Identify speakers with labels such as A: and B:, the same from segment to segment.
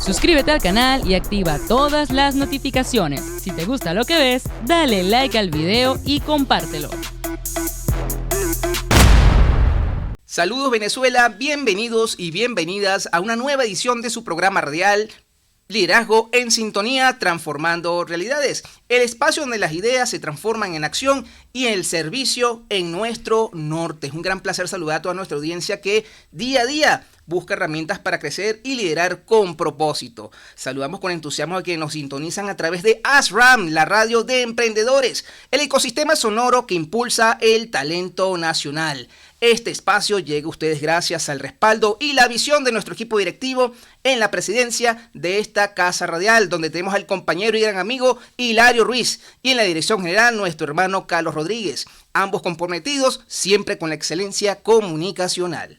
A: Suscríbete al canal y activa todas las notificaciones. Si te gusta lo que ves, dale like al video y compártelo.
B: Saludos Venezuela, bienvenidos y bienvenidas a una nueva edición de su programa radial Liderazgo en Sintonía, transformando realidades. El espacio donde las ideas se transforman en acción y el servicio en nuestro norte. Es un gran placer saludar a toda nuestra audiencia que día a día busca herramientas para crecer y liderar con propósito. Saludamos con entusiasmo a quienes nos sintonizan a través de ASRAM, la radio de emprendedores, el ecosistema sonoro que impulsa el talento nacional. Este espacio llega a ustedes gracias al respaldo y la visión de nuestro equipo directivo en la presidencia de esta casa radial, donde tenemos al compañero y gran amigo Hilario Ruiz y en la dirección general nuestro hermano Carlos Rodríguez, ambos comprometidos siempre con la excelencia comunicacional.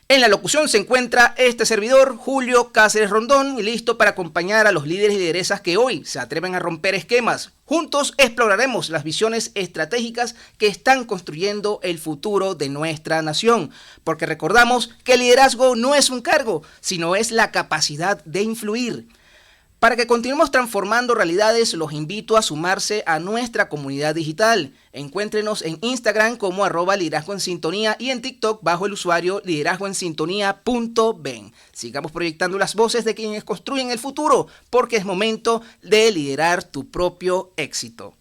B: En la locución se encuentra este servidor, Julio Cáceres Rondón, listo para acompañar a los líderes y lideresas que hoy se atreven a romper esquemas. Juntos exploraremos las visiones estratégicas que están construyendo el futuro de nuestra nación, porque recordamos que el liderazgo no es un cargo, sino es la capacidad de influir. Para que continuemos transformando realidades, los invito a sumarse a nuestra comunidad digital. Encuéntrenos en Instagram como @liderazgo en sintonía y en TikTok bajo el usuario liderazgoensintonía.ben. Sigamos proyectando las voces de quienes construyen el futuro, porque es momento de liderar tu propio éxito.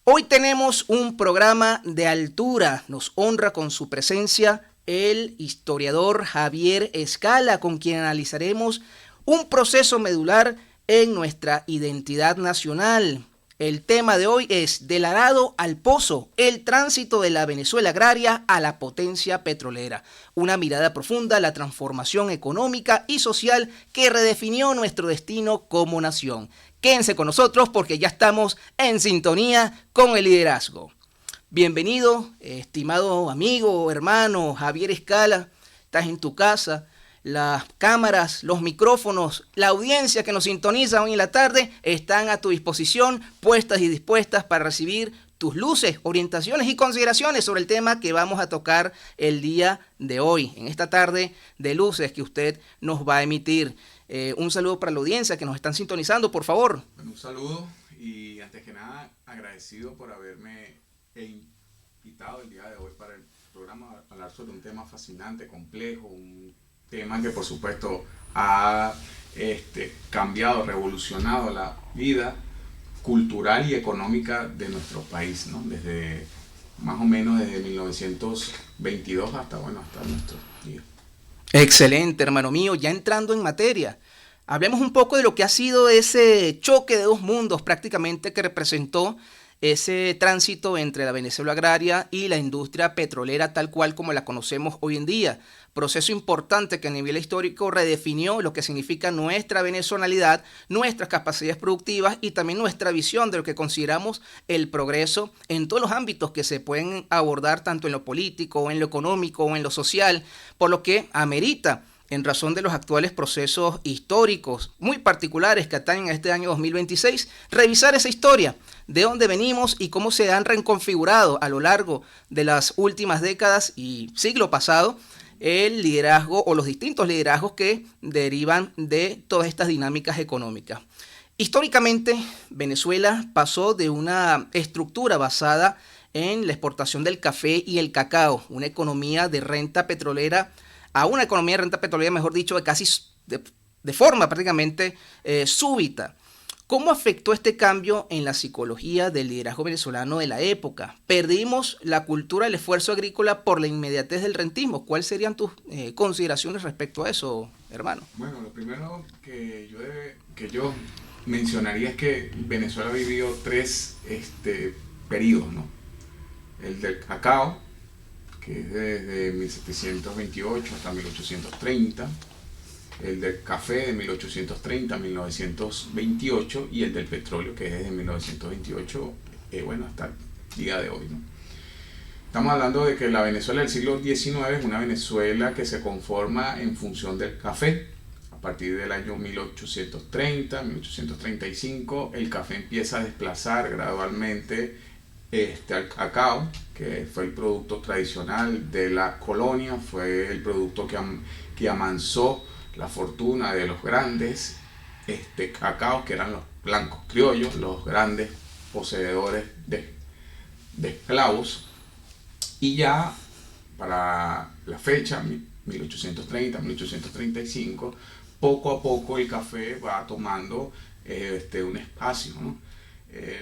B: Hoy tenemos un programa de altura. Nos honra con su presencia el historiador Javier Escala, con quien analizaremos un proceso medular en nuestra identidad nacional. El tema de hoy es del arado al pozo, el tránsito de la Venezuela agraria a la potencia petrolera. Una mirada profunda a la transformación económica y social que redefinió nuestro destino como nación. Quédense con nosotros porque ya estamos en sintonía con el liderazgo. Bienvenido, estimado amigo, hermano Javier Escala. Estás en tu casa. Las cámaras, los micrófonos, la audiencia que nos sintoniza hoy en la tarde están a tu disposición, puestas y dispuestas para recibir tus luces, orientaciones y consideraciones sobre el tema que vamos a tocar el día de hoy, en esta tarde de luces que usted nos va a emitir. Un saludo para la audiencia que nos están sintonizando, por favor.
C: Bueno, un saludo y antes que nada agradecido por haberme invitado el día de hoy para el programa a hablar sobre un tema fascinante, complejo, un tema que por supuesto ha cambiado, revolucionado la vida cultural y económica de nuestro país, ¿no? Desde más o menos desde 1922 hasta nuestros días.
B: Excelente, hermano mío. Ya entrando en materia, hablemos un poco de lo que ha sido ese choque de dos mundos prácticamente que representó ese tránsito entre la Venezuela agraria y la industria petrolera tal cual como la conocemos hoy en día. Proceso importante que a nivel histórico redefinió lo que significa nuestra venezolaridad, nuestras capacidades productivas y también nuestra visión de lo que consideramos el progreso en todos los ámbitos que se pueden abordar tanto en lo político, en lo económico o en lo social, por lo que amerita, en razón de los actuales procesos históricos muy particulares que atañen a este año 2026, revisar esa historia, de dónde venimos y cómo se han reconfigurado a lo largo de las últimas décadas y siglo pasado el liderazgo o los distintos liderazgos que derivan de todas estas dinámicas económicas. Históricamente, Venezuela pasó de una estructura basada en la exportación del café y el cacao, una economía de renta petrolera, a una economía de renta petrolera, mejor dicho, de casi de forma prácticamente súbita. ¿Cómo afectó este cambio en la psicología del liderazgo venezolano de la época? ¿Perdimos la cultura del esfuerzo agrícola por la inmediatez del rentismo? ¿Cuáles serían tus consideraciones respecto a eso, hermano?
C: Bueno, lo primero que yo mencionaría es que Venezuela ha vivido tres periodos, ¿no? El del cacao, que es desde 1728 hasta 1830, el del café de 1830 a 1928 y el del petróleo, que es desde 1928 hasta el día de hoy, ¿no? Estamos hablando de que la Venezuela del siglo XIX es una Venezuela que se conforma en función del café. A partir del año 1830, 1835, el café empieza a desplazar gradualmente al cacao, que fue el producto tradicional de la colonia, fue el producto que amansó la fortuna de los grandes cacaos, que eran los blancos criollos, los grandes poseedores de esclavos. Y ya para la fecha, 1830, 1835, poco a poco el café va tomando un espacio, ¿no?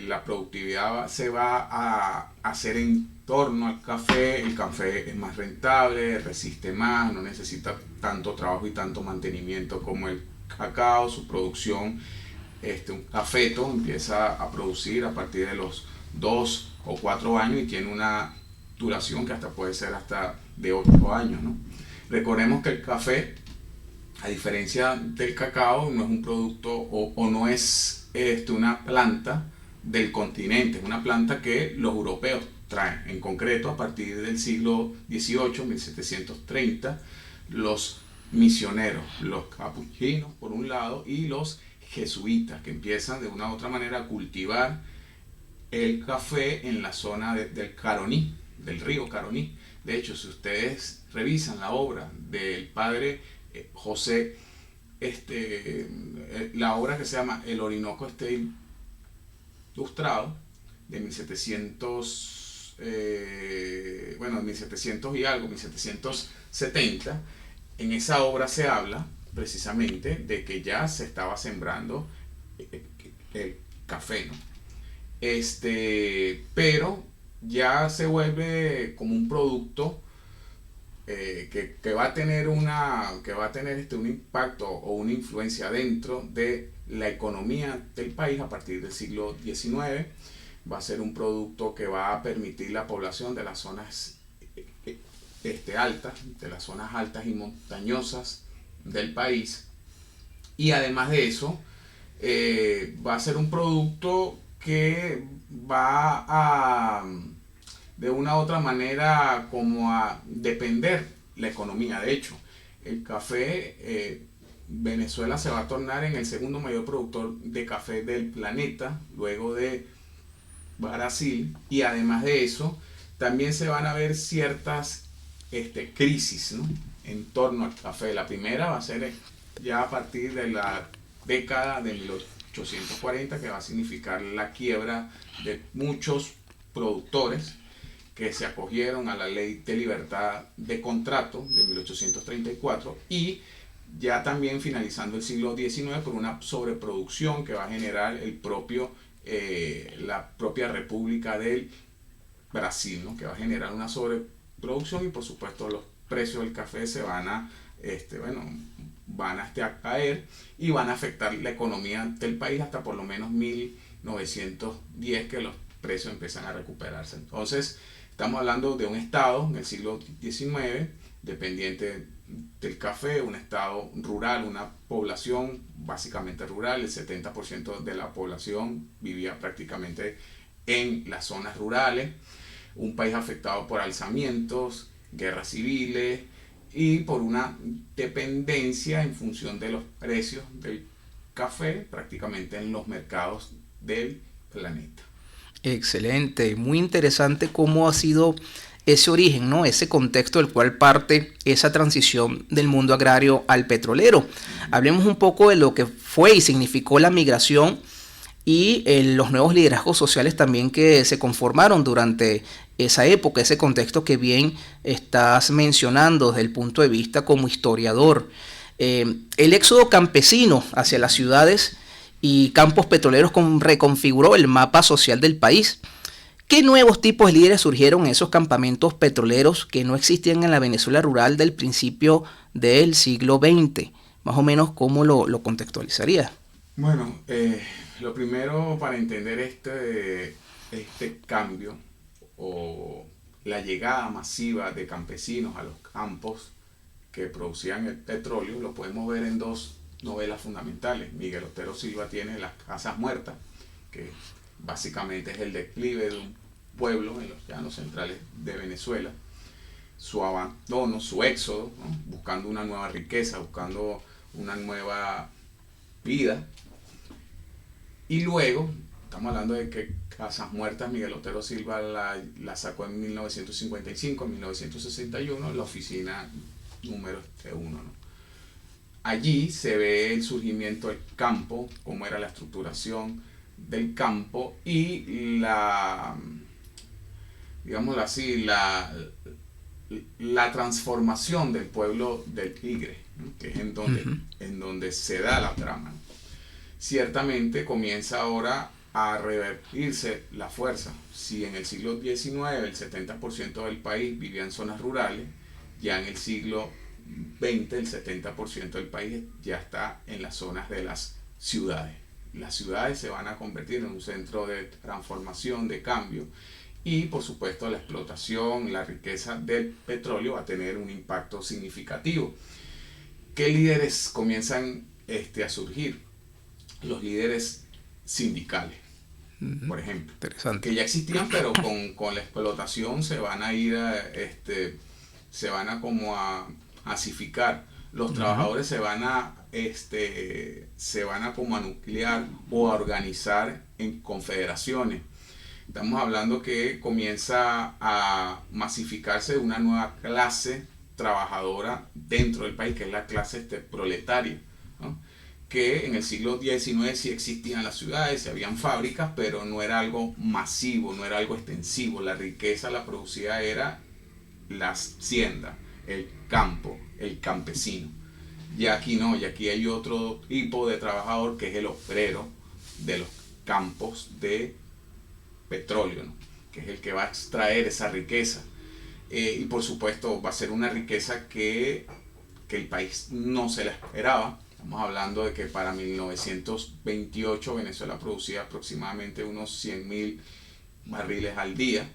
C: La productividad se va a hacer en torno al café. El café es más rentable, resiste más, no necesita tanto trabajo y tanto mantenimiento como el cacao. Su producción, un cafeto empieza a producir a partir de los 2 o 4 años y tiene una duración que hasta puede ser hasta de 8 años, ¿no? Recordemos que el café, a diferencia del cacao, no es un producto o no es una planta del continente, es una planta que los europeos traen. En concreto, a partir del siglo XVIII, 1730, los misioneros, los capuchinos por un lado y los jesuitas, que empiezan de una u otra manera a cultivar el café en la zona del Caroní, del río Caroní. De hecho, si ustedes revisan la obra del padre José, la obra que se llama El Orinoco Ilustrado, de 1700, 1700 y algo, 1770, en esa obra se habla precisamente de que ya se estaba sembrando el café, ¿no? Pero ya se vuelve como un producto que va a tener un impacto o una influencia dentro de la economía del país a partir del siglo XIX. Va a ser un producto que va a permitir la población de las zonas altas, de las zonas altas y montañosas del país. Y además de eso, va a ser un producto que va a, de una u otra manera, como a depender la economía. De hecho, el café, Venezuela se va a tornar en el segundo mayor productor de café del planeta, luego de Brasil, y además de eso, también se van a ver ciertas crisis, ¿no?, en torno al café. La primera va a ser ya a partir de la década de 1840, que va a significar la quiebra de muchos productores que se acogieron a la ley de libertad de contrato de 1834, y ya también finalizando el siglo XIX por una sobreproducción que va a generar la propia República del Brasil, ¿no?, que va a generar una sobreproducción, y por supuesto los precios del café se van a caer y van a afectar la economía del país hasta por lo menos 1910, que los precios empiezan a recuperarse. Entonces estamos hablando de un estado en el siglo XIX dependiente del café, un estado rural, una población básicamente rural. El 70% de la población vivía prácticamente en las zonas rurales, un país afectado por alzamientos, guerras civiles y por una dependencia en función de los precios del café prácticamente en los mercados del planeta.
B: Excelente, muy interesante cómo ha sido ese origen, ¿no?, ese contexto del cual parte esa transición del mundo agrario al petrolero. Hablemos un poco de lo que fue y significó la migración y los nuevos liderazgos sociales también que se conformaron durante esa época, ese contexto que bien estás mencionando desde el punto de vista como historiador. El éxodo campesino hacia las ciudades y campos petroleros reconfiguró el mapa social del país. ¿Qué nuevos tipos de líderes surgieron en esos campamentos petroleros que no existían en la Venezuela rural del principio del siglo XX? Más o menos, ¿cómo lo contextualizaría?
C: Bueno, lo primero para entender este cambio o la llegada masiva de campesinos a los campos que producían el petróleo, lo podemos ver en dos novelas fundamentales. Miguel Otero Silva tiene Las Casas Muertas, que básicamente es el declive de un pueblo en los llanos centrales de Venezuela, su abandono, su éxodo, ¿no?, buscando una nueva riqueza, buscando una nueva vida. Y luego, estamos hablando de que Casas Muertas, Miguel Otero Silva la sacó en 1955, en 1961, la oficina número 1, ¿no? allí se ve el surgimiento del campo, cómo era la estructuración del campo y la, digámoslo así, la transformación del pueblo del Tigre, ¿no? Que es en donde se da la trama, ¿no? Ciertamente comienza ahora a revertirse la fuerza. Si en el siglo XIX el 70% del país vivía en zonas rurales, ya en el siglo XX el 70% del país ya está en las zonas de las ciudades. Las ciudades se van a convertir en un centro de transformación, de cambio, y por supuesto la explotación, la riqueza del petróleo va a tener un impacto significativo. ¿Qué líderes comienzan a surgir? Los líderes sindicales, por ejemplo, que ya existían, pero con la explotación se van a ir se van a como a masificar. Los trabajadores se van a como a nuclear o a organizar en confederaciones. Estamos hablando que comienza a masificarse una nueva clase trabajadora dentro del país, que es la clase proletaria, ¿no? Que en el siglo XIX sí existían las ciudades, sí habían fábricas, pero no era algo masivo, no era algo extensivo. La riqueza la producida era la hacienda, el campo, el campesino. Y aquí no, y aquí hay otro tipo de trabajador que es el obrero de los campos de petróleo, ¿no? Que es el que va a extraer esa riqueza. Y por supuesto va a ser una riqueza que el país no se la esperaba. Estamos hablando de que para 1928 Venezuela producía aproximadamente unos 100.000 barriles al día.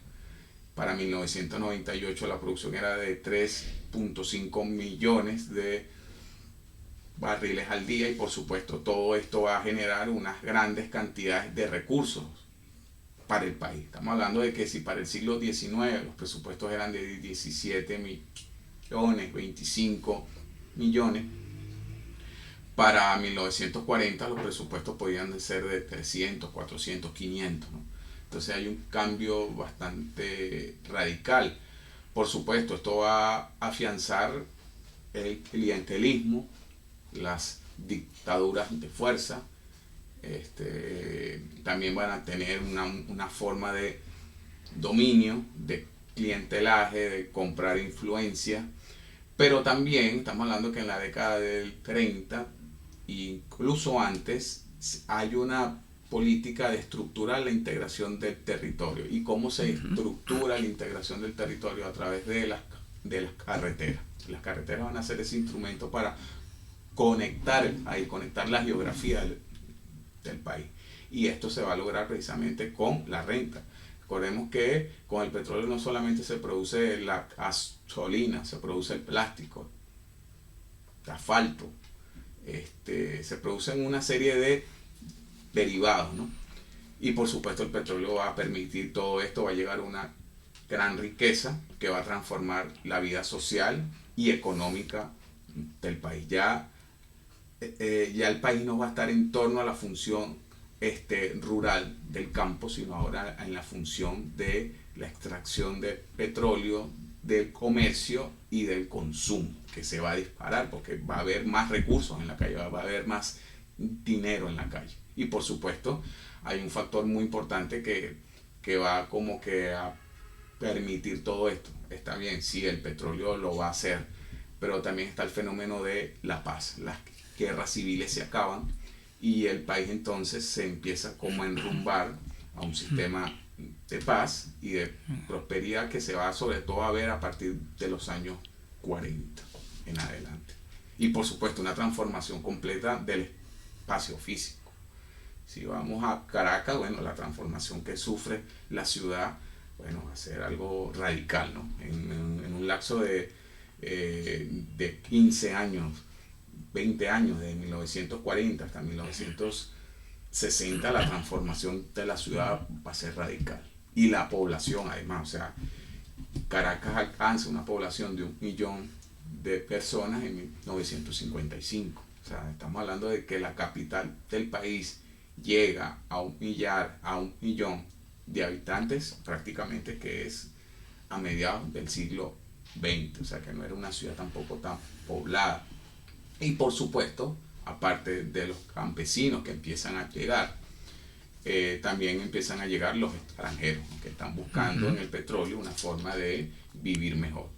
C: Para 1998 la producción era de 3.5 millones de barriles al día, y por supuesto todo esto va a generar unas grandes cantidades de recursos para el país. Estamos hablando de que si para el siglo XIX los presupuestos eran de 17 millones, 25 millones, para 1940 los presupuestos podían ser de 300, 400, 500, ¿no? Entonces hay un cambio bastante radical. Por supuesto, esto va a afianzar el clientelismo, las dictaduras de fuerza. También van a tener una forma de dominio, de clientelaje, de comprar influencia. Pero también estamos hablando que en la década del 30, incluso antes, hay una política de estructurar la integración del territorio. ¿Y cómo se estructura la integración del territorio? A través de las carreteras. Las carreteras van a ser ese instrumento para conectar la geografía del país. Y esto se va a lograr precisamente con la renta. Recordemos que con el petróleo no solamente se produce la gasolina, se produce el plástico, el asfalto, se producen una serie de derivados, ¿no? Y por supuesto el petróleo va a permitir todo esto, va a llegar a una gran riqueza que va a transformar la vida social y económica del país. Ya el país no va a estar en torno a la función rural del campo, sino ahora en la función de la extracción de petróleo, del comercio y del consumo, que se va a disparar porque va a haber más recursos en la calle, va a haber más dinero en la calle. Y por supuesto hay un factor muy importante que va como que a permitir todo esto. Está bien, sí, el petróleo lo va a hacer, pero también está el fenómeno de la paz. Las guerras civiles se acaban y el país entonces se empieza como a enrumbar a un sistema de paz y de prosperidad que se va sobre todo a ver a partir de los años 40 en adelante. Y por supuesto una transformación completa del espacio físico. Si vamos a Caracas, bueno, la transformación que sufre la ciudad, bueno, va a ser algo radical, ¿no? En un lapso de 15 años, 20 años, de 1940 hasta 1960, la transformación de la ciudad va a ser radical. Y la población, además, o sea, Caracas alcanza una población de 1 millón de personas en 1955. O sea, estamos hablando de que la capital del país llega a 1 millón de habitantes prácticamente, que es a mediados del siglo XX. O sea, que no era una ciudad tampoco tan poblada. Y por supuesto, aparte de los campesinos que empiezan a llegar, también empiezan a llegar los extranjeros que están buscando en el petróleo una forma de vivir mejor.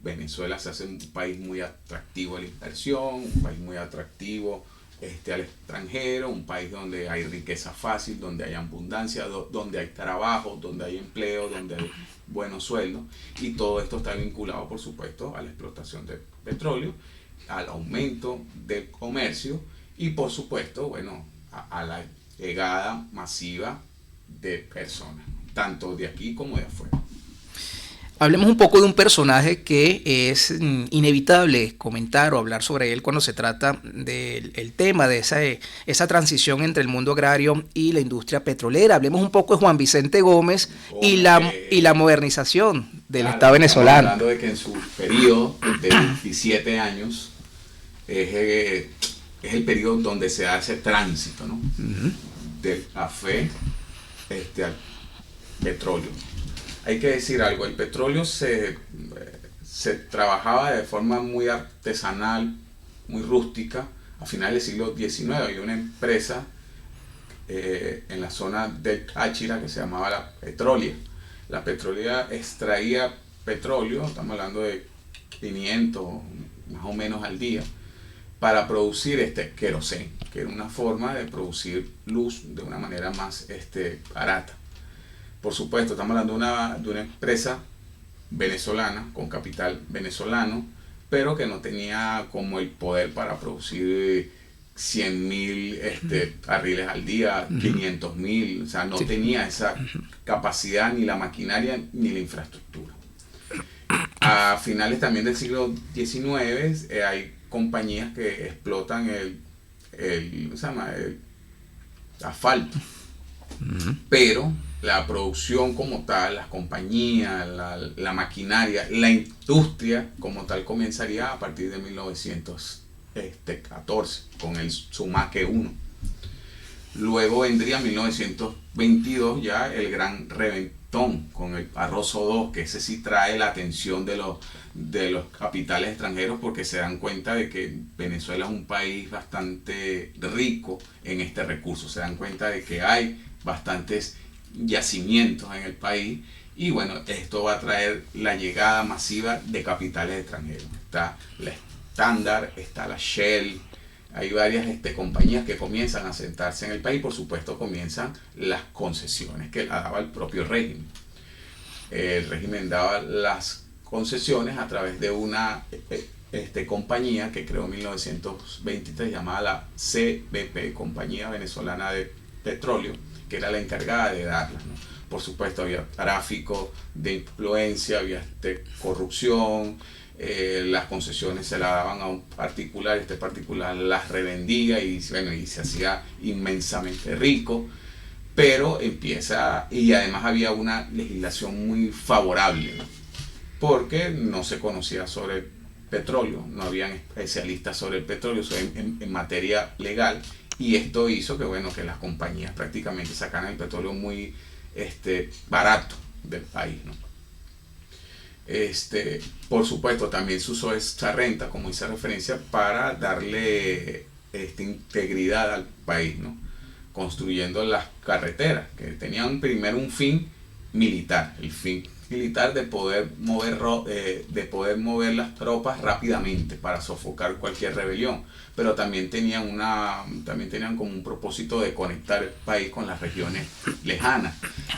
C: Venezuela se hace un país muy atractivo a la inversión, un país muy atractivo al extranjero, un país donde hay riqueza fácil, donde hay abundancia, donde hay trabajo, donde hay empleo, donde hay buenos sueldos, y todo esto está vinculado, por supuesto, a la explotación del petróleo, al aumento del comercio y, por supuesto, bueno, a la llegada masiva de personas, tanto de aquí como de afuera.
B: Hablemos un poco de un personaje que es inevitable comentar o hablar sobre él cuando se trata del tema de esa transición entre el mundo agrario y la industria petrolera. Hablemos un poco de Juan Vicente Gómez y la modernización del Estado venezolano.
C: Hablando de que en su periodo de 27 años es el periodo donde se hace tránsito, ¿no? Del café al petróleo. Hay que decir algo, el petróleo se trabajaba de forma muy artesanal, muy rústica. A finales del siglo XIX había una empresa en la zona del Táchira que se llamaba la Petrolia. La Petrolia extraía petróleo, estamos hablando de 500 más o menos al día, para producir queroseno, que era una forma de producir luz de una manera más barata. Por supuesto, estamos hablando de una empresa venezolana, con capital venezolano, pero que no tenía como el poder para producir 100.000 barriles al día, 500.000, o sea, no tenía esa capacidad, ni la maquinaria, ni la infraestructura. A finales también del siglo XIX hay compañías que explotan el asfalto, pero la producción como tal, las compañías, la maquinaria, la industria como tal comenzaría a partir de 1914 con el Sumaque 1. Luego vendría 1922 ya el gran reventón con el Barroso 2, que ese sí trae la atención de los capitales extranjeros, porque se dan cuenta de que Venezuela es un país bastante rico en este recurso, se dan cuenta de que hay bastantes yacimientos en el país, y bueno, esto va a traer la llegada masiva de capitales extranjeros. Está la Standard, está la Shell, hay varias compañías que comienzan a sentarse en el país. Por supuesto, comienzan las concesiones que la daba el propio régimen. El régimen daba las concesiones a través de una compañía que creó en 1923 llamada la CBP, Compañía Venezolana de Petróleo, que era la encargada de darlas, ¿no? Por supuesto, había tráfico de influencia, había corrupción. Las concesiones se las daban a un particular, este particular las revendía y se hacía inmensamente rico, pero y además había una legislación muy favorable, ¿no? Porque no se conocía sobre el petróleo, no habían especialistas sobre el petróleo en materia legal, y esto hizo que las compañías prácticamente sacaran el petróleo muy barato del país, ¿no? Por supuesto, también se usó esta renta, como hice referencia, para darle integridad al país, ¿no? Construyendo las carreteras, que tenían primero un fin militar, el fin militar de poder mover las tropas rápidamente para sofocar cualquier rebelión, pero también tenían como un propósito de conectar el país con las regiones lejanas.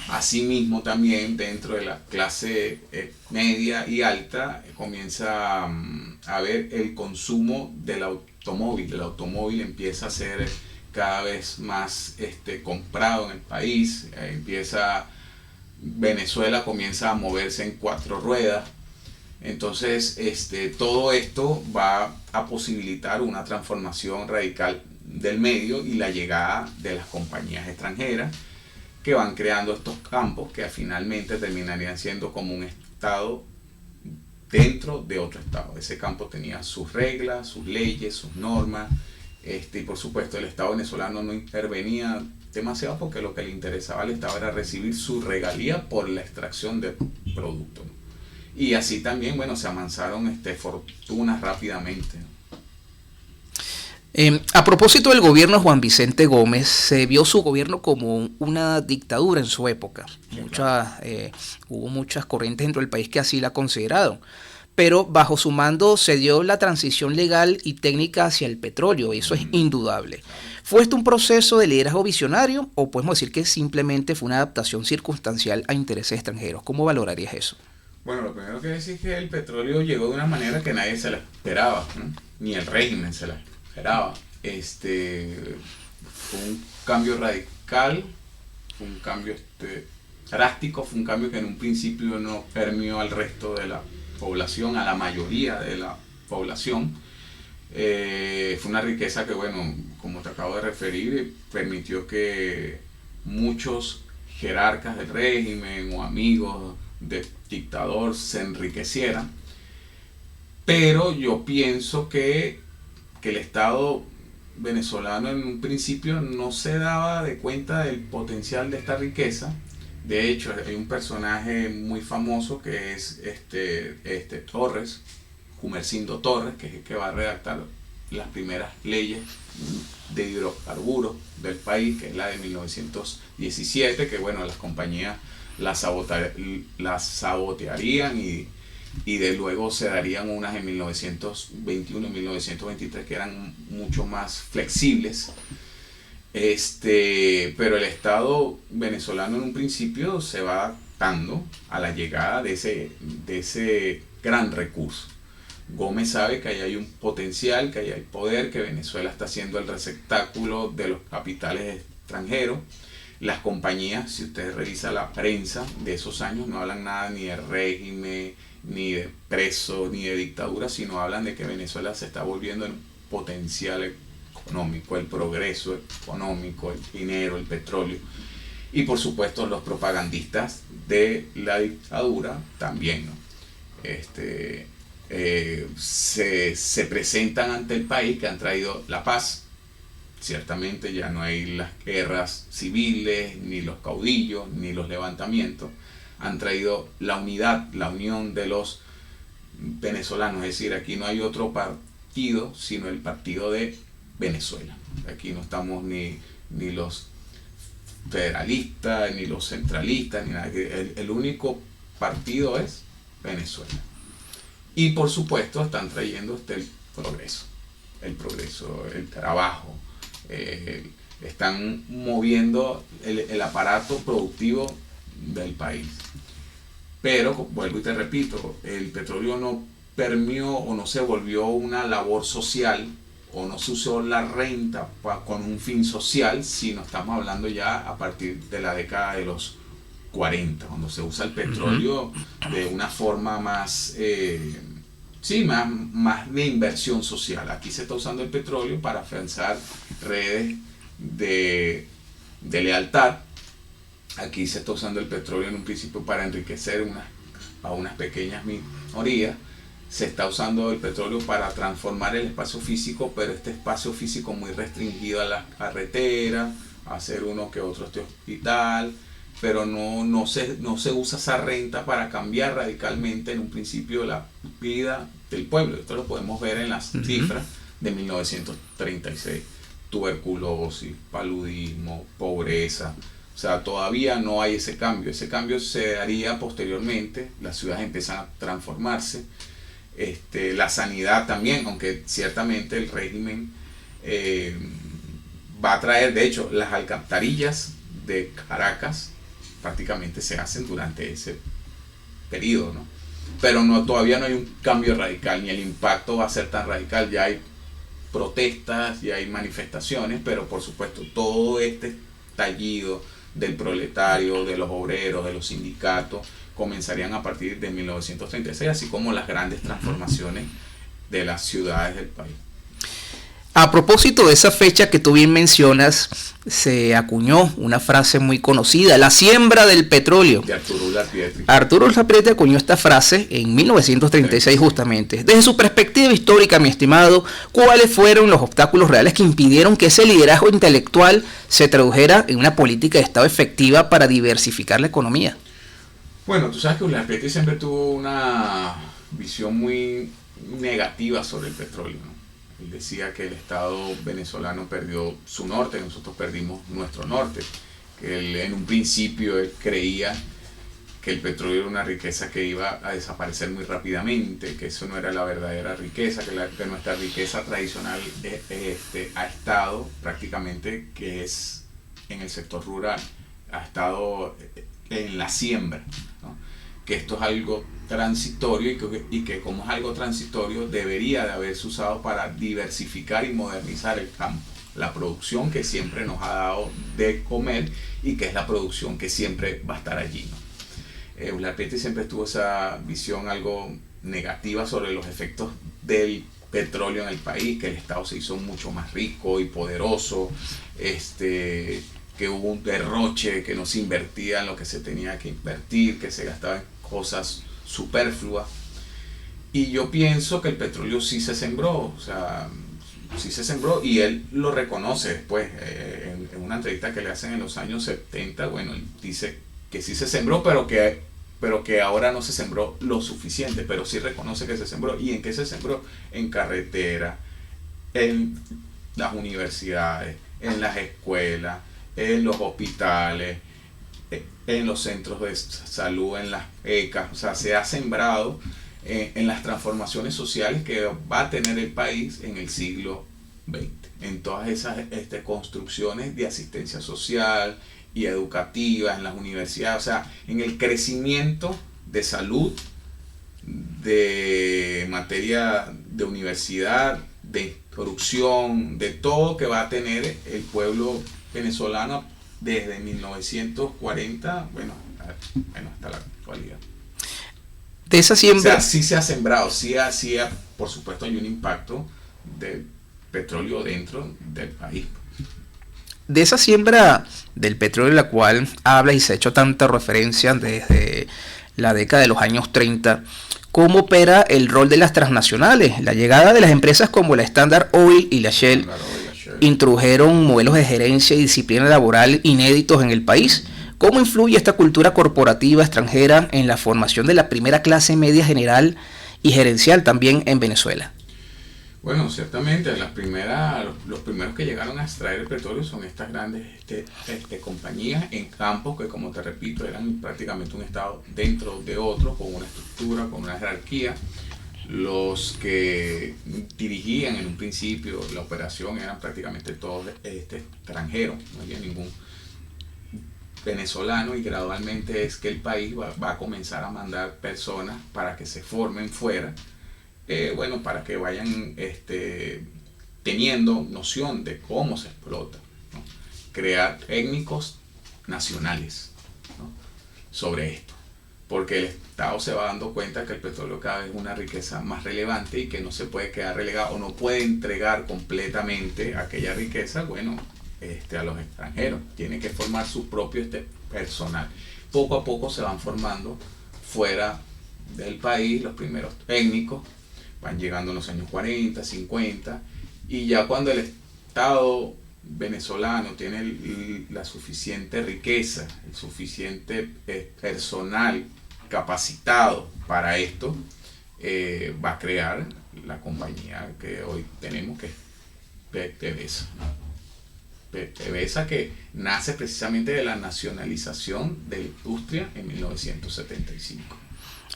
C: Asimismo, también dentro de la clase media y alta comienza a haber el consumo del automóvil. El automóvil empieza a ser cada vez más comprado en el país. Venezuela comienza a moverse en 4 ruedas. Entonces, todo esto va a posibilitar una transformación radical del medio y la llegada de las compañías extranjeras, que van creando estos campos que finalmente terminarían siendo como un estado dentro de otro estado. Ese campo tenía sus reglas, sus leyes, sus normas, y por supuesto el Estado venezolano no intervenía demasiado, porque lo que le interesaba al Estado era recibir su regalía por la extracción de productos, ¿no? Y así también, se amansaron fortunas rápidamente, ¿no?
B: A propósito del gobierno de Juan Vicente Gómez, se vio su gobierno como una dictadura en su época. Hubo muchas corrientes dentro del país que así la consideraron. Pero bajo su mando se dio la transición legal y técnica hacia el petróleo, eso es indudable. ¿Fue esto un proceso de liderazgo visionario o podemos decir que simplemente fue una adaptación circunstancial a intereses extranjeros? ¿Cómo valorarías eso?
C: Bueno, lo primero que decir es que el petróleo llegó de una manera que nadie se la esperaba, ¿no? Ni el régimen se la esperaba. Fue un cambio radical, fue un cambio drástico, fue un cambio que en un principio no permeó al resto de la población, a la mayoría de la población. Fue una riqueza que, bueno, como te acabo de referir, permitió que muchos jerarcas del régimen o amigos del dictador se enriquecieran. Pero yo pienso que el Estado venezolano en un principio no se daba de cuenta del potencial de esta riqueza. De hecho, hay un personaje muy famoso que es Torres, Gumersindo Torres, que es el que va a redactar las primeras leyes de hidrocarburos del país, que es la de 1917, que bueno, las compañías las sabotearían y de luego se darían unas en 1921 y 1923 que eran mucho más flexibles. Pero el Estado venezolano en un principio se va adaptando a la llegada de ese gran recurso. Gómez sabe que ahí hay un potencial, que ahí hay poder, que Venezuela está siendo el receptáculo de los capitales extranjeros. Las compañías, si ustedes revisan la prensa de esos años, no hablan nada ni de régimen, ni de preso, ni de dictadura, sino hablan de que Venezuela se está volviendo en potencial económico, el progreso económico, el dinero, el petróleo. Y por supuesto los propagandistas de la dictadura también, ¿no? Se presentan ante el país que han traído la paz. Ciertamente ya no hay las guerras civiles, ni los caudillos, ni los levantamientos. Han traído la unidad, la unión de los venezolanos. Es decir, aquí no hay otro partido, sino el partido de Venezuela. Aquí no estamos ni los federalistas, ni los centralistas, ni nada. El único partido es Venezuela. Y por supuesto están trayendo el progreso, el trabajo. Están moviendo el aparato productivo del país. Pero, vuelvo y te repito, el petróleo no permeó o no se volvió una labor social o no se usó la renta con un fin social, sino estamos hablando ya a partir de la década de los 40, cuando se usa el petróleo de una forma más, más de inversión social. Aquí se está usando el petróleo para afianzar redes de lealtad. Aquí se está usando el petróleo en un principio para enriquecer a unas pequeñas minorías. Se está usando el petróleo para transformar el espacio físico, pero este espacio físico muy restringido a las carreteras, a hacer uno que otro hospital, pero no se usa esa renta para cambiar radicalmente en un principio la vida del pueblo. Esto lo podemos ver en las cifras de 1936. Tuberculosis, paludismo, pobreza. O sea, todavía no hay ese cambio. Ese cambio se daría posteriormente. Las ciudades empiezan a transformarse. La sanidad también, aunque ciertamente el régimen va a traer, de hecho, las alcantarillas de Caracas prácticamente se hacen durante ese periodo, ¿no? Pero todavía no hay un cambio radical, ni el impacto va a ser tan radical. Ya hay protestas, ya hay manifestaciones, pero por supuesto todo este estallido del proletario, de los obreros, de los sindicatos, comenzarían a partir de 1936, así como las grandes transformaciones de las ciudades del país.
B: A propósito de esa fecha que tú bien mencionas, se acuñó una frase muy conocida, la siembra del petróleo.
C: De Arturo Urlapietri.
B: Arturo Urlapietri acuñó esta frase en 1936 justamente. Desde su perspectiva histórica, mi estimado, ¿cuáles fueron los obstáculos reales que impidieron que ese liderazgo intelectual se tradujera en una política de Estado efectiva para diversificar la economía?
C: Bueno, tú sabes que Urlapietri siempre tuvo una visión muy negativa sobre el petróleo, ¿no? Él decía que el Estado venezolano perdió su norte, nosotros perdimos nuestro norte. Que él, en un principio él creía que el petróleo era una riqueza que iba a desaparecer muy rápidamente, que eso no era la verdadera riqueza, que nuestra riqueza tradicional ha estado prácticamente, que es en el sector rural, ha estado en la siembra, ¿no? Que esto es algo transitorio y que como es algo transitorio debería de haberse usado para diversificar y modernizar el campo, la producción que siempre nos ha dado de comer y que es la producción que siempre va a estar allí, ¿no? Urlarpiti siempre tuvo esa visión algo negativa sobre los efectos del petróleo en el país, que el Estado se hizo mucho más rico y poderoso, que hubo un derroche, que no se invertía en lo que se tenía que invertir, que se gastaba en cosas superfluas. Y yo pienso que el petróleo sí se sembró, o sea, sí se sembró, y él lo reconoce después, en una entrevista que le hacen en los años 70, bueno, él dice que sí se sembró, pero que ahora no se sembró lo suficiente, pero sí reconoce que se sembró. ¿Y en qué se sembró? En carretera, en las universidades, en las escuelas, en los hospitales, en los centros de salud, en las ECAs. O sea, se ha sembrado en las transformaciones sociales que va a tener el país en el siglo XX, en todas esas construcciones de asistencia social y educativa, en las universidades, o sea, en el crecimiento de salud, de materia de universidad, de producción, de todo que va a tener el pueblo venezolano desde 1940, bueno, hasta la actualidad.
B: De esa siembra...
C: O sea, sí se ha sembrado, por supuesto hay un impacto del petróleo dentro del país.
B: De esa siembra del petróleo, la cual habla y se ha hecho tanta referencia desde la década de los años 30, ¿cómo opera el rol de las transnacionales? La llegada de las empresas como la Standard Oil y la Shell introdujeron modelos de gerencia y disciplina laboral inéditos en el país. ¿Cómo influye esta cultura corporativa extranjera en la formación de la primera clase media general y gerencial también en Venezuela?
C: Bueno, ciertamente los primeros que llegaron a extraer el petróleo son estas grandes compañías en campos que, como te repito, eran prácticamente un estado dentro de otro, con una estructura, con una jerarquía. Los que dirigían en un principio la operación eran prácticamente todos extranjeros, no había ningún venezolano, y gradualmente es que el país va a comenzar a mandar personas para que se formen fuera. Para que vayan teniendo noción de cómo se explota, ¿no? Crear técnicos nacionales, ¿no? Sobre esto, porque el Estado se va dando cuenta que el petróleo cada vez es una riqueza más relevante y que no se puede quedar relegado o no puede entregar completamente aquella riqueza, a los extranjeros. Tiene que formar su propio personal. Poco a poco se van formando fuera del país los primeros técnicos. Van llegando en los años 40, 50, y ya cuando el Estado venezolano tiene la suficiente riqueza, el suficiente personal capacitado para esto, va a crear la compañía que hoy tenemos, que es PDVSA. PDVSA, que nace precisamente de la nacionalización de la industria en 1975.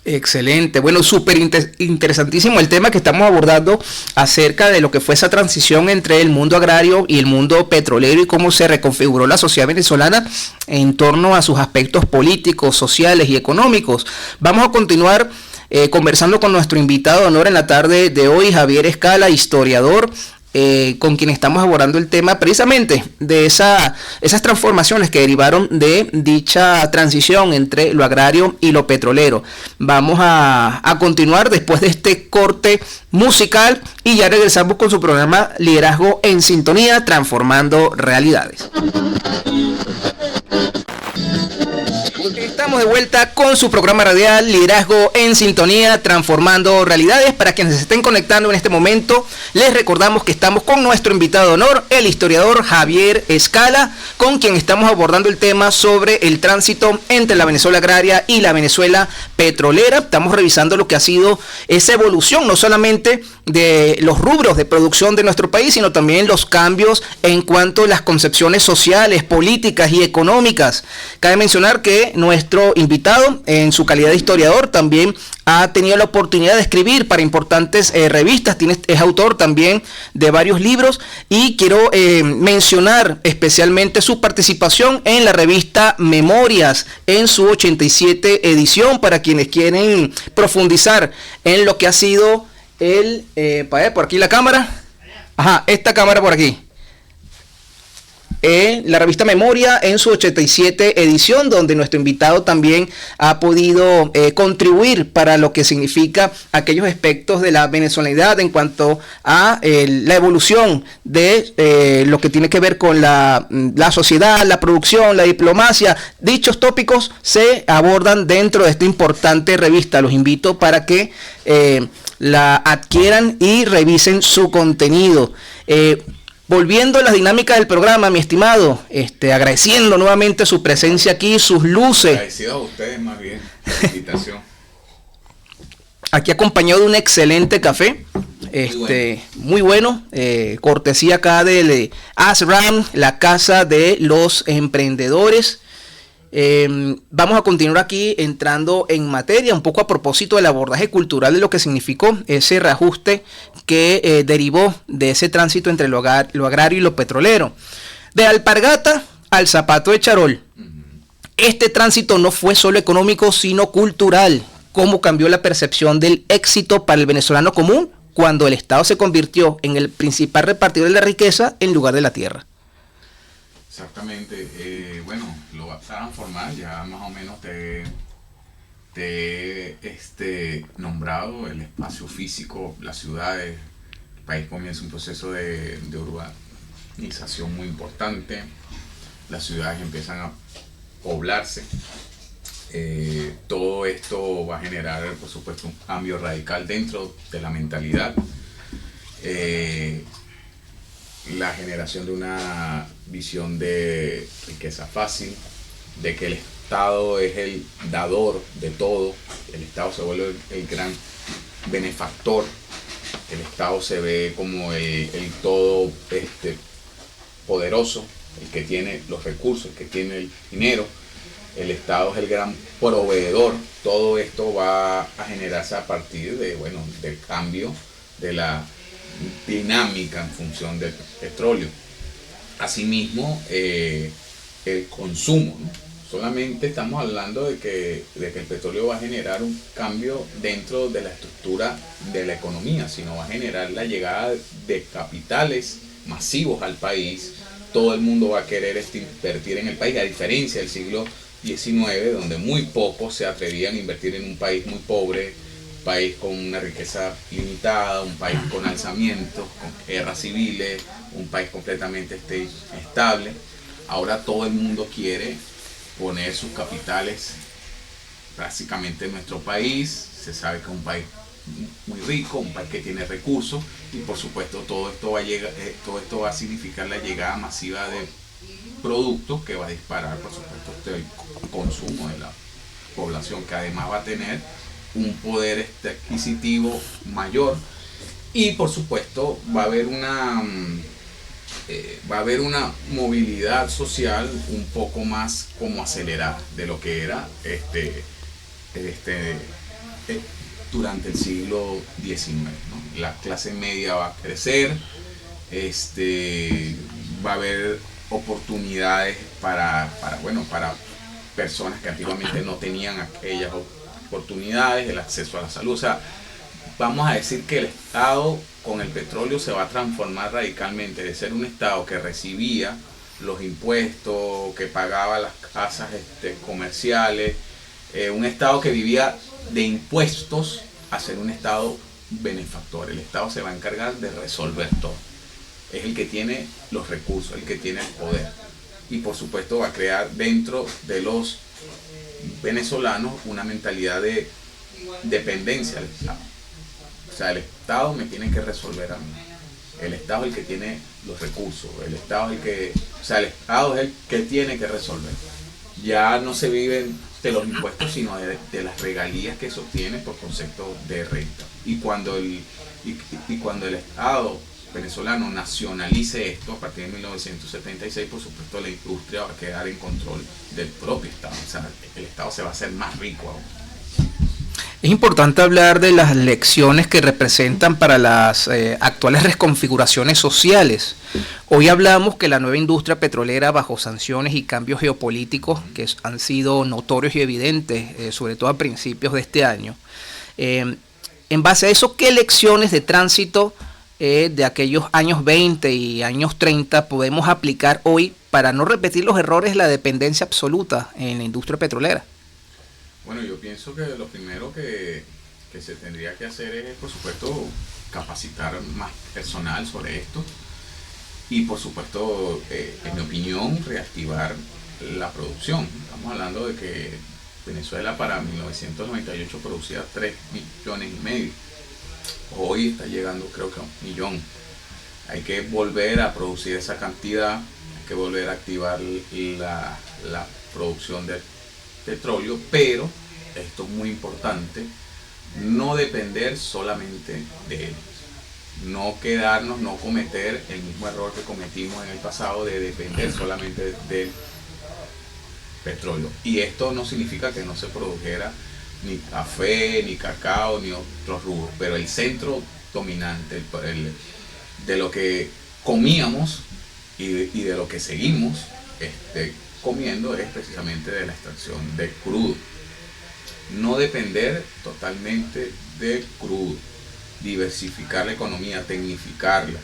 B: Excelente, bueno, súper interesantísimo el tema que estamos abordando acerca de lo que fue esa transición entre el mundo agrario y el mundo petrolero y cómo se reconfiguró la sociedad venezolana en torno a sus aspectos políticos, sociales y económicos. Vamos a continuar conversando con nuestro invitado de honor en la tarde de hoy, Javier Escala, historiador, con quien estamos abordando el tema precisamente de esas transformaciones que derivaron de dicha transición entre lo agrario y lo petrolero. Vamos a continuar después de este corte musical y ya regresamos con su programa Liderazgo en Sintonía, Transformando Realidades. Estamos de vuelta con su programa radial Liderazgo en Sintonía, Transformando Realidades. Para quienes se estén conectando en este momento, les recordamos que estamos con nuestro invitado de honor, el historiador Javier Escala, con quien estamos abordando el tema sobre el tránsito entre la Venezuela agraria y la Venezuela petrolera. Estamos revisando lo que ha sido esa evolución, no solamente de los rubros de producción de nuestro país, sino también los cambios en cuanto a las concepciones sociales, políticas y económicas. Cabe mencionar que nuestro invitado, en su calidad de historiador, también ha tenido la oportunidad de escribir para importantes revistas, es autor también de varios libros, y quiero mencionar especialmente su participación en la revista Memorias en su 87 edición, para quienes quieren profundizar en lo que ha sido para ver, por aquí la cámara. Ajá, esta cámara por aquí. La revista Memoria en su 87 edición, donde nuestro invitado también ha podido contribuir para lo que significa aquellos aspectos de la venezolanidad en cuanto a la evolución de lo que tiene que ver con la sociedad, la producción, la diplomacia. Dichos tópicos se abordan dentro de esta importante revista. Los invito para que la adquieran y revisen su contenido. Volviendo a las dinámicas del programa, mi estimado, agradeciendo nuevamente su presencia aquí, sus luces.
C: Agradecido a ustedes más bien, la invitación.
B: Aquí acompañado de un excelente café, muy bueno, cortesía acá de ASRAM, la casa de los emprendedores. Vamos a continuar aquí entrando en materia, un poco a propósito del abordaje cultural de lo que significó ese reajuste que derivó de ese tránsito entre lo agrario y lo petrolero. De alpargata al zapato de charol. Este tránsito no fue solo económico, sino cultural. Cómo cambió la percepción del éxito para el venezolano común cuando el Estado se convirtió en el principal repartidor de la riqueza en lugar de la tierra.
C: Exactamente, bueno, lo vas a transformar, ya más o menos te he nombrado el espacio físico, las ciudades. El país comienza un proceso de urbanización muy importante, las ciudades empiezan a poblarse, todo esto va a generar, por supuesto, un cambio radical dentro de la mentalidad. La generación de una visión de riqueza fácil, de que el Estado es el dador de todo, el Estado se vuelve el gran benefactor, el Estado se ve como el todo poderoso, el que tiene los recursos, el que tiene el dinero, el Estado es el gran proveedor. Todo esto va a generarse a partir del cambio de la dinámica en función del petróleo. Asimismo, el consumo, ¿no? Solamente estamos hablando de que el petróleo va a generar un cambio dentro de la estructura de la economía, sino va a generar la llegada de capitales masivos al país. Todo el mundo va a querer invertir en el país, a diferencia del siglo XIX, donde muy pocos se atrevían a invertir en un país muy pobre, país con una riqueza limitada, un país con alzamientos, con guerras civiles, un país completamente estable. Ahora todo el mundo quiere poner sus capitales básicamente en nuestro país. Se sabe que es un país muy rico, un país que tiene recursos, y por supuesto todo esto va a significar la llegada masiva de productos que va a disparar, por supuesto, el consumo de la población, que además va a tener un poder adquisitivo mayor, y por supuesto va a haber una movilidad social un poco más como acelerada de lo que era durante el siglo XIX, ¿no? La clase media va a crecer, va a haber oportunidades para personas que antiguamente no tenían aquellas oportunidades, el acceso a la salud. O sea, vamos a decir que el Estado con el petróleo se va a transformar radicalmente de ser un Estado que recibía los impuestos, que pagaba las casas comerciales, un Estado que vivía de impuestos, a ser un Estado benefactor. El Estado se va a encargar de resolver todo. Es el que tiene los recursos, el que tiene el poder. Y por supuesto va a crear dentro de los venezolanos una mentalidad de dependencia del Estado. O sea, el Estado me tiene que resolver a mí. El Estado es el que tiene los recursos. El Estado es el que tiene que resolver. Ya no se viven de los impuestos, sino de las regalías que se obtienen por concepto de renta. Y cuando Y cuando el Estado venezolano nacionalice esto, a partir de 1976, por supuesto la industria va a quedar en control del propio Estado. O sea, el Estado se va a hacer más rico aún.
B: Es importante hablar de las lecciones que representan para las actuales reconfiguraciones sociales. Hoy hablamos que la nueva industria petrolera, bajo sanciones y cambios geopolíticos que han sido notorios y evidentes, sobre todo a principios de este año, en base a eso, ¿qué lecciones de tránsito de aquellos años 20 y años 30 podemos aplicar hoy para no repetir los errores de la dependencia absoluta en la industria petrolera?
C: Bueno, yo pienso que lo primero que se tendría que hacer es, por supuesto, capacitar más personal sobre esto y, por supuesto, en mi opinión, reactivar la producción. Estamos hablando de que Venezuela para 1998 producía 3,5 millones. Hoy está llegando creo que a 1 millón. Hay que volver a producir esa cantidad, hay que volver a activar la producción de petróleo, pero esto es muy importante, no depender solamente de él, no quedarnos, no cometer el mismo error que cometimos en el pasado de depender solamente del petróleo. Y esto no significa que no se produjera ni café, ni cacao, ni otros rubros, pero el centro dominante de lo que comíamos y de lo que seguimos comiendo es precisamente de la extracción de crudo. No depender totalmente del crudo, diversificar la economía, tecnificarla.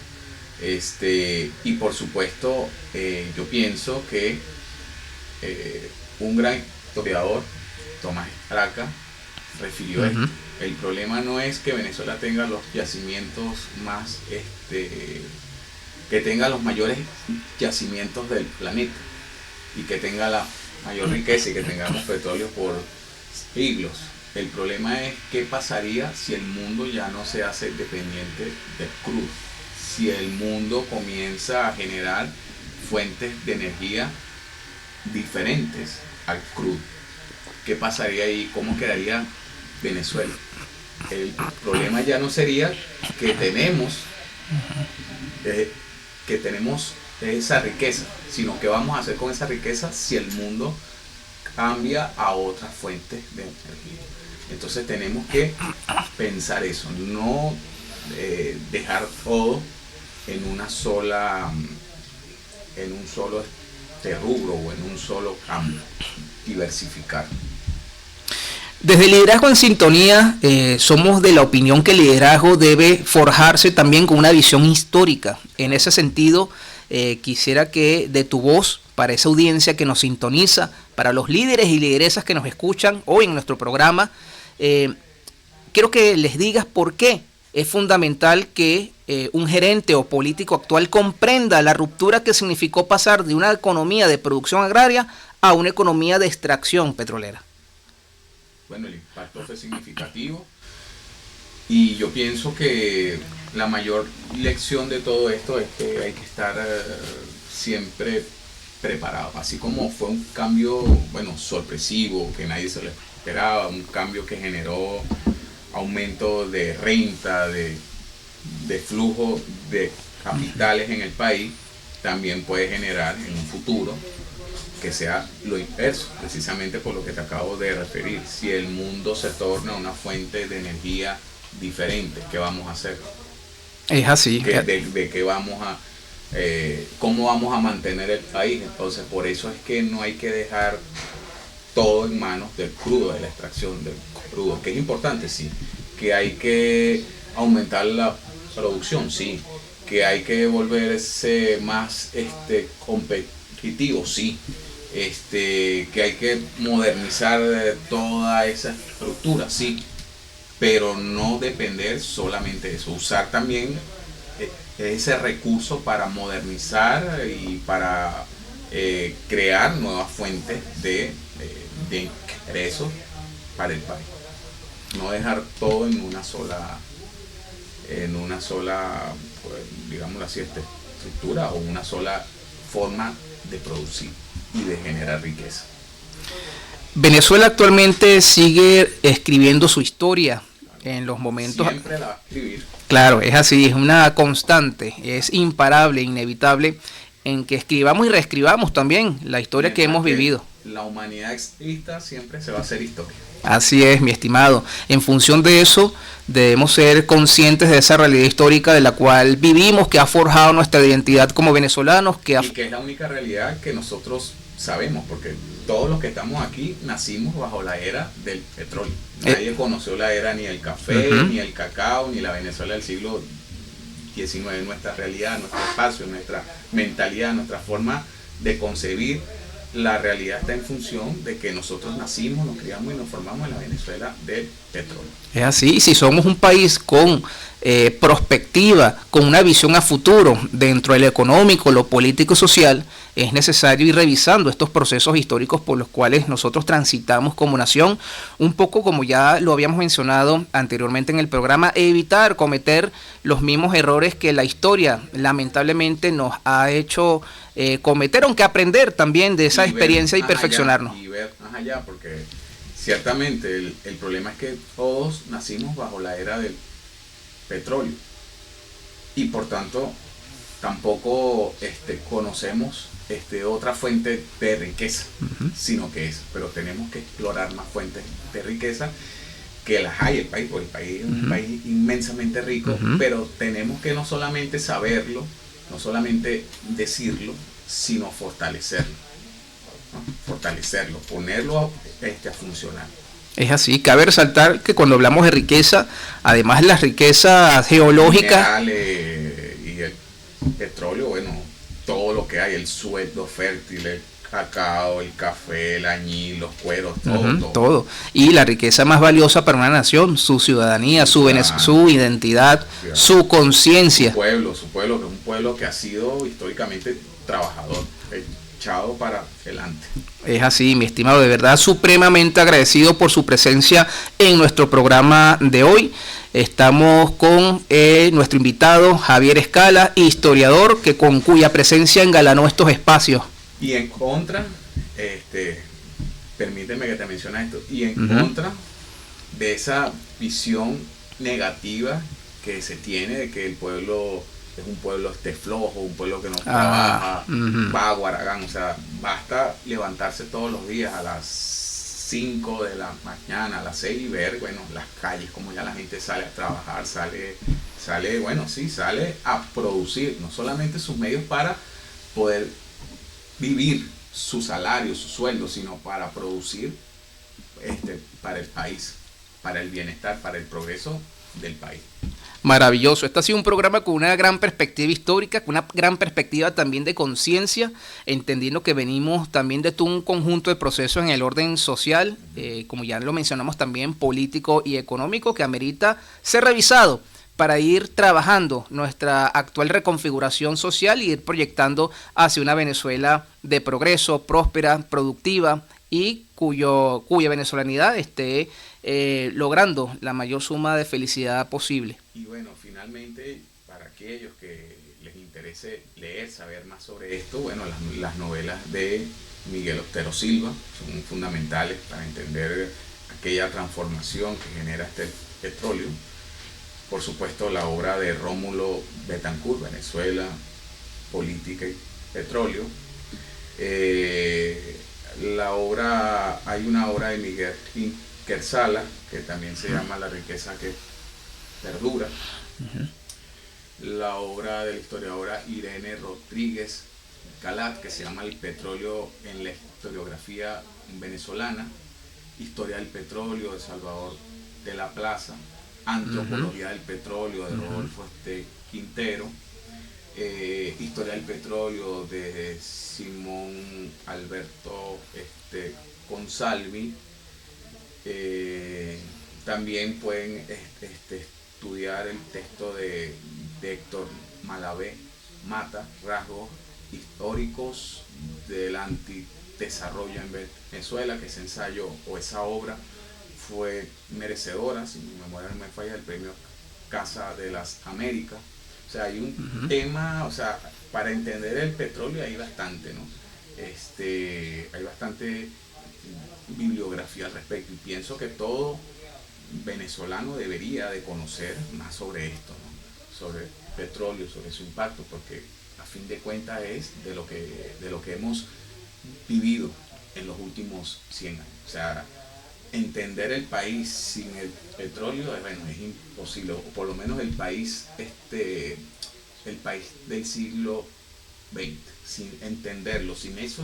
C: Y por supuesto, yo pienso que un gran historiador, Tomás Araca, refirió esto. El problema no es que Venezuela tenga los yacimientos más, que tenga los mayores yacimientos del planeta y que tenga la mayor riqueza y que tengamos petróleo por siglos. El problema es qué pasaría si el mundo ya no se hace dependiente del crudo, si el mundo comienza a generar fuentes de energía diferentes al crudo. ¿Qué pasaría ahí? ¿Cómo quedaría Venezuela? El problema ya no sería que tenemos esa riqueza, sino que vamos a hacer con esa riqueza si el mundo cambia a otras fuentes de energía. Entonces tenemos que pensar eso, no dejar todo en un solo rubro o en un solo campo, diversificar.
B: Desde Liderazgo en Sintonía somos de la opinión que el liderazgo debe forjarse también con una visión histórica. En ese sentido, quisiera que de tu voz, para esa audiencia que nos sintoniza, para los líderes y lideresas que nos escuchan hoy en nuestro programa, quiero que les digas por qué es fundamental que un gerente o político actual comprenda la ruptura que significó pasar de una economía de producción agraria a una economía de extracción petrolera.
C: Bueno, el impacto fue significativo y yo pienso que la mayor lección de todo esto es que hay que estar siempre preparado. Así como fue un cambio, sorpresivo, que nadie se lo esperaba, un cambio que generó aumento de renta, de flujo de capitales en el país, también puede generar en un futuro que sea lo inverso, precisamente por lo que te acabo de referir. Si el mundo se torna una fuente de energía diferente, ¿qué vamos a hacer?
B: Es así.
C: ¿De qué vamos a cómo vamos a mantener el país? Entonces, por eso es que no hay que dejar todo en manos del crudo, de la extracción del crudo, que es importante, sí, que hay que aumentar la producción, sí, que hay que volverse más competitivo, sí, que hay que modernizar toda esa estructura, sí, pero no depender solamente de eso, usar también ese recurso para modernizar y para crear nuevas fuentes de ingresos para el país. No dejar todo en una sola pues, digámoslo así, estructura o una sola forma de producir y de generar riqueza.
B: Venezuela actualmente sigue escribiendo su historia en los momentos.
C: Siempre la va a escribir.
B: Claro, es así, es una constante, es imparable, inevitable, en que escribamos y reescribamos también la historia que hemos vivido.
C: La humanidad exista siempre se va a hacer historia.
B: Así es, mi estimado. En función de eso, debemos ser conscientes de esa realidad histórica de la cual vivimos, que ha forjado nuestra identidad como venezolanos.
C: Y que es la única realidad que nosotros sabemos, porque todos los que estamos aquí nacimos bajo la era del petróleo. Nadie conoció la era ni el café, ni el cacao, ni la Venezuela del siglo XIX. Nuestra realidad, nuestro espacio, nuestra mentalidad, nuestra forma de concebir la realidad está en función de que nosotros nacimos, nos criamos y nos formamos en la Venezuela del petróleo.
B: Es así, si somos un país con prospectiva, con una visión a futuro dentro del económico, lo político y social, es necesario ir revisando estos procesos históricos por los cuales nosotros transitamos como nación, un poco como ya lo habíamos mencionado anteriormente en el programa, evitar cometer los mismos errores que la historia lamentablemente nos ha hecho cometer, aunque aprender también de esa experiencia y perfeccionarnos.
C: Y ver más allá, porque ciertamente el problema es que todos nacimos bajo la era del petróleo y por tanto tampoco conocemos otra fuente de riqueza, sino que es, pero tenemos que explorar más fuentes de riqueza que las hay el país, porque el país es un país inmensamente rico, pero tenemos que no solamente saberlo, no solamente decirlo, sino fortalecerlo, ¿no? Fortalecerlo, ponerlo a funcionar.
B: Es así, cabe resaltar que cuando hablamos de riqueza, además las riquezas geológicas,
C: minerales y el petróleo, bueno, todo lo que hay, el suelo fértil, el cacao, el café, el añil, los cueros, todo.
B: Y la riqueza más valiosa para una nación, su ciudadanía, su identidad, su conciencia.
C: Su pueblo, que es un pueblo que ha sido históricamente trabajador, echado para adelante.
B: Es así, mi estimado, de verdad supremamente agradecido por su presencia en nuestro programa de hoy. Estamos con nuestro invitado Javier Escala, historiador, con cuya presencia engalanó estos espacios.
C: Y en contra, permíteme que te mencione esto, y en contra de esa visión negativa que se tiene de que el pueblo es un pueblo flojo, un pueblo que no trabaja, vago, haragán, o sea, basta levantarse todos los días a las 5 de la mañana, a las 6 y ver, bueno, las calles, como ya la gente sale a trabajar, sale a producir, no solamente sus medios para poder vivir su salario, su sueldo, sino para producir para el país, para el bienestar, para el progreso del país.
B: Maravilloso. Este ha sido un programa con una gran perspectiva histórica, con una gran perspectiva también de conciencia, entendiendo que venimos también de todo un conjunto de procesos en el orden social, como ya lo mencionamos también, político y económico, que amerita ser revisado para ir trabajando nuestra actual reconfiguración social y ir proyectando hacia una Venezuela de progreso, próspera, productiva y cuya venezolanidad esté logrando la mayor suma de felicidad posible.
C: Y bueno, finalmente, para aquellos que les interese leer, saber más sobre esto, bueno, las novelas de Miguel Otero Silva son fundamentales para entender aquella transformación que genera este petróleo. Por supuesto, la obra de Rómulo Betancourt, Venezuela, Política y Petróleo. Hay una obra de Miguel Quersala, que también se llama La riqueza que perdura. La obra de la historiadora Irene Rodríguez Calat, que se llama El petróleo en la historiografía venezolana, Historia del petróleo de Salvador de la Plaza, Antropología del petróleo de Rodolfo Quintero, Historia del petróleo de Simón Alberto Consalvi. También pueden estudiar el texto de Héctor Malavé Mata, Rasgos históricos del antidesarrollo en Venezuela, que ese ensayo o esa obra fue merecedora, si mi memoria no me falla, del premio Casa de las Américas. O sea, hay un tema, o sea, para entender el petróleo hay bastante, ¿no? Hay bastante bibliografía al respecto, y pienso que todo venezolano debería de conocer más sobre esto, ¿no? Sobre petróleo, sobre su impacto, porque a fin de cuentas es de lo que hemos vivido en los últimos 100 años. O sea, entender el país sin el petróleo, bueno, es imposible, o por lo menos el país del siglo XX, sin entenderlo, sin eso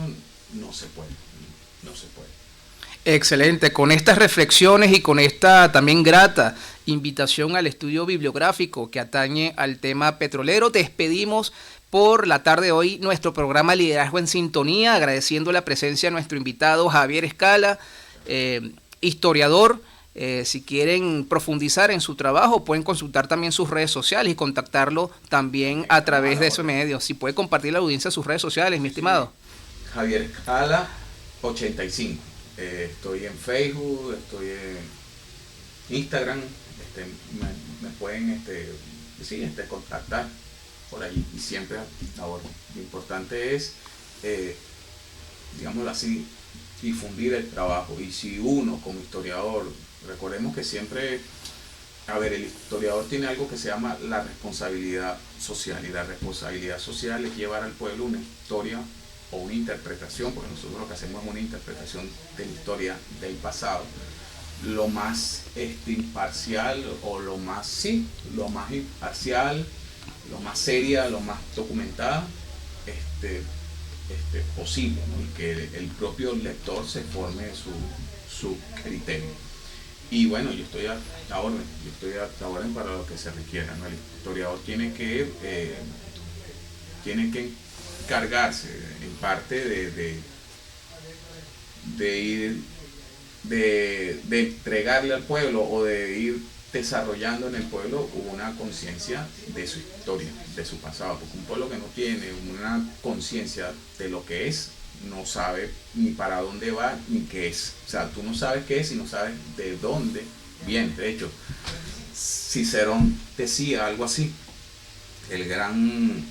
C: no se puede.
B: Excelente, con estas reflexiones y con esta también grata invitación al estudio bibliográfico que atañe al tema petrolero, despedimos por la tarde de hoy nuestro programa Liderazgo en Sintonía, agradeciendo la presencia de nuestro invitado Javier Escala, historiador. Si quieren profundizar en su trabajo, pueden consultar también sus redes sociales y contactarlo también a través de esos medios. Si puede compartir la audiencia sus redes sociales, mi estimado.
C: Javier Escala 85. Estoy en Facebook, estoy en Instagram, me pueden contactar por ahí, y siempre ahora lo importante es, digámoslo así, difundir el trabajo. Y si uno como historiador, recordemos que siempre, el historiador tiene algo que se llama la responsabilidad social, y la responsabilidad social es llevar al pueblo una historia o una interpretación, porque nosotros lo que hacemos es una interpretación de la historia del pasado, lo más imparcial, o lo más imparcial, lo más seria, lo más documentada posible, ¿no? Y que el propio lector se forme su criterio. Y bueno, yo estoy a la orden para lo que se requiera, ¿no? El historiador tiene que encargarse en parte de entregarle al pueblo, o de ir desarrollando en el pueblo una conciencia de su historia, de su pasado, porque un pueblo que no tiene una conciencia de lo que es, no sabe ni para dónde va ni qué es. O sea, tú no sabes qué es y no sabes de dónde viene. De hecho, Cicerón decía algo así, el gran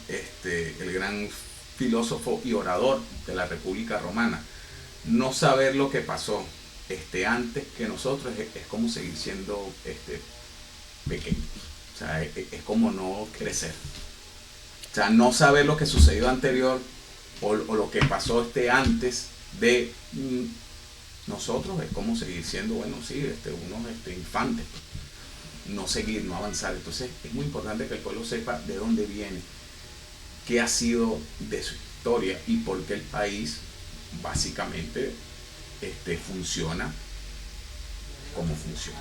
C: filósofo y orador de la República Romana: no saber lo que pasó antes que nosotros es como seguir siendo pequeño. O sea, es como no crecer. O sea, no saber lo que sucedió anterior, o lo que pasó antes de nosotros, es como seguir siendo, unos infantes. No seguir, no avanzar. Entonces es muy importante que el pueblo sepa de dónde viene, qué ha sido de su historia, y por qué el país básicamente funciona como funciona.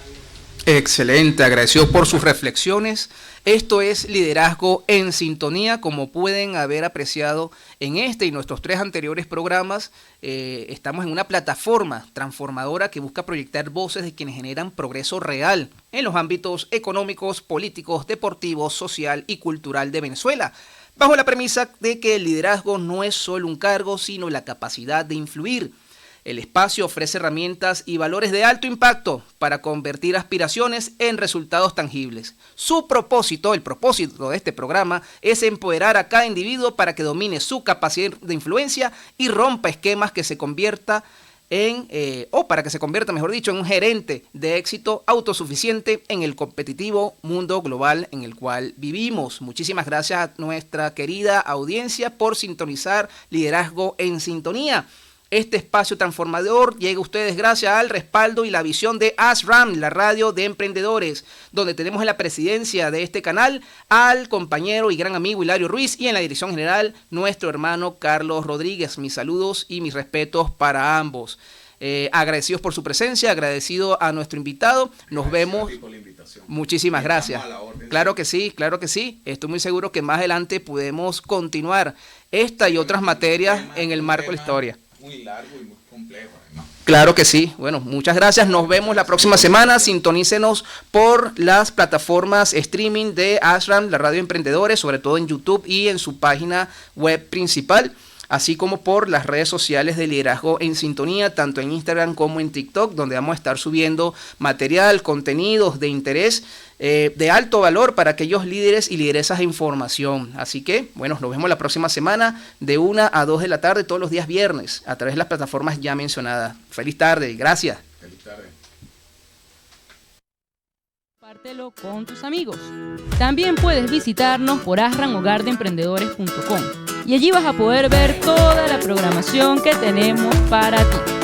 B: Excelente, agradecido por sus reflexiones. Esto es Liderazgo en Sintonía. Como pueden haber apreciado en este y nuestros 3 anteriores programas, estamos en una plataforma transformadora que busca proyectar voces de quienes generan progreso real en los ámbitos económicos, políticos, deportivos, social y cultural de Venezuela, bajo la premisa de que el liderazgo no es solo un cargo, sino la capacidad de influir. El espacio ofrece herramientas y valores de alto impacto para convertir aspiraciones en resultados tangibles. El propósito de este programa es empoderar a cada individuo para que domine su capacidad de influencia y rompa esquemas que se convierta en un gerente de éxito autosuficiente en el competitivo mundo global en el cual vivimos. Muchísimas gracias a nuestra querida audiencia por sintonizar Liderazgo en Sintonía. Este espacio transformador llega a ustedes gracias al respaldo y la visión de ASRAM, la radio de emprendedores, donde tenemos en la presidencia de este canal al compañero y gran amigo Hilario Ruiz, y en la dirección general nuestro hermano Carlos Rodríguez. Mis saludos y mis respetos para ambos. Agradecidos por su presencia, agradecido a nuestro invitado. Nos vemos. Muchísimas gracias. Claro que sí, claro que sí. Estoy muy seguro que más adelante podemos continuar esta y otras materias en el marco de la historia.
C: Muy largo y muy complejo, ¿no?
B: Claro que sí. Bueno, muchas gracias. Nos vemos la próxima semana. Sintonícenos por las plataformas streaming de ASRAM, la radio de emprendedores, sobre todo en YouTube y en su página web principal, así como por las redes sociales de Liderazgo en Sintonía, tanto en Instagram como en TikTok, donde vamos a estar subiendo material, contenidos de interés, de alto valor para aquellos líderes y lideresas de información. Así que, bueno, nos vemos la próxima semana de 1 a 2 de la tarde, todos los días viernes, a través de las plataformas ya mencionadas. Feliz tarde, gracias.
C: Feliz tarde.
A: Compártelo con tus amigos. También puedes visitarnos por asranhogardeemprendedores.com y allí vas a poder ver toda la programación que tenemos para ti.